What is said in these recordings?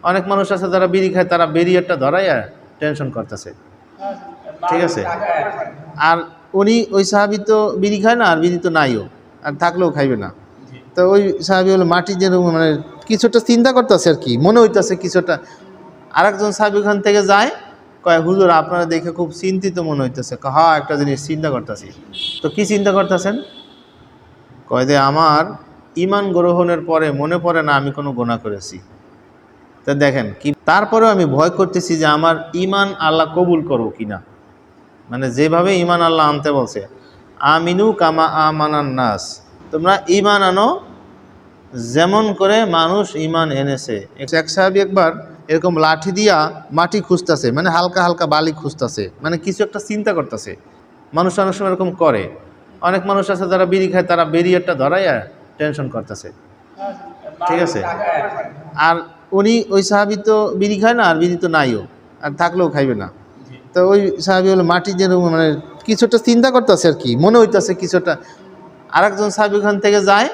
অনেক মানুষ আছে যারা বিড়ি খায়, তারা ব্যারিয়ারটা ধরাইয়া টেনশন করতেছে, ঠিক আছে। আর উনি ওই সাহাবি তো বিড়ি খায় না, আর বিড়ি তো নাইও, আর থাকলেও খাইবে না। তো ওই সাহাবি হলো মাটি যেরকম মানে কিছুটা চিন্তা করতেছে আর কি, মনে হইতেছে কিছুটা। আরেকজন সাহাবি ওখান থেকে যায়, কয় হুজুর আপনারা দেখে খুব চিন্তিত মনে হইতেছে। হ্যাঁ, একটা জিনিস চিন্তা করতেছি। তো কি চিন্তা করতেছেন? কয় যে আমার ঈমান গ্রহণের পরে মনে পড়ে না আমি কোনো গুনাহ করেছি। তা দেখেন কি, তারপরেও আমি ভয় করতেছি যে আমার ঈমান আল্লাহ কবুল করো কিনা। মানে যেভাবে ঈমান আল্লাহ আনতে বলছে, আমিনু কামা আমানান নাস, তোমরা ঈমান আনো যেমন করে মানুষ ঈমান এনেছে। এক সাহাবী একবার এরকম লাঠি দিয়া মাটি খুঁজতেছে, মানে হালকা হালকা বালি খুঁজতেছে, মানে কিছু একটা চিন্তা করতেছে। মানুষ অনেক সময় এরকম করে। অনেক মানুষ আছে যারা বিড়ি খায়, তারা ব্যারিয়ারটা ধরাইয়া টেনশন করতেছে, ঠিক আছে। আর উনি ওই সাহাবি তো বিড়ি খায় না, আর বিড়ি তো নাইও, আর থাকলেও খাইবে না। তো ওই সাহাবি হলো মাটি যেরকম মানে কিছুটা চিন্তা করতেছে আর কি, মনে হইতেছে কিছুটা। আরেকজন সাহাবি ওখান থেকে যায়,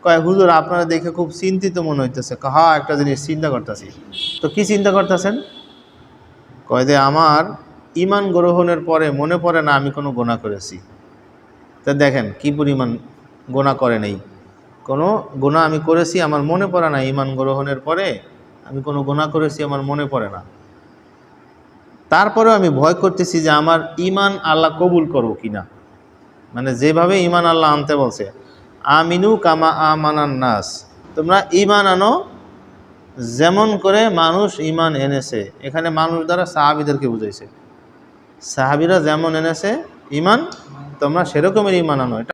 কয় হুজুর আপনারা দেখে খুব চিন্তিত মনে হইতেছে। হ্যাঁ, একটা জিনিস চিন্তা করতেছি। তো কি চিন্তা করতেছেন? কয় যে আমার ঈমান গ্রহণের পরে মনে পড়ে না আমি কোনো গুনাহ করেছি। তা দেখেন কি পরিমাণ গুনাহ করে নেই, কোনো গুনাহ আমি করেছি আমার মনে পড়ে না। ঈমান গ্রহণের পরে আমি কোনো গুনাহ করেছি আমার মনে পড়ে না। তারপরেও আমি ভয় করতেছি যে আমার ঈমান আল্লাহ কবুল করো কিনা। মানে যেভাবে ঈমান আল্লাহ আনতে বলছে, আমিনু কামা আমানান নাস, তোমরা ঈমান আনো যেমন করে মানুষ ঈমান এনেছে। এখানে মানুষ দ্বারা সাহাবীদেরকে বুঝাইছে। সাহাবীরা যেমন এনেছে ঈমান, তোমরা সেরকমের ঈমান আনো। এটা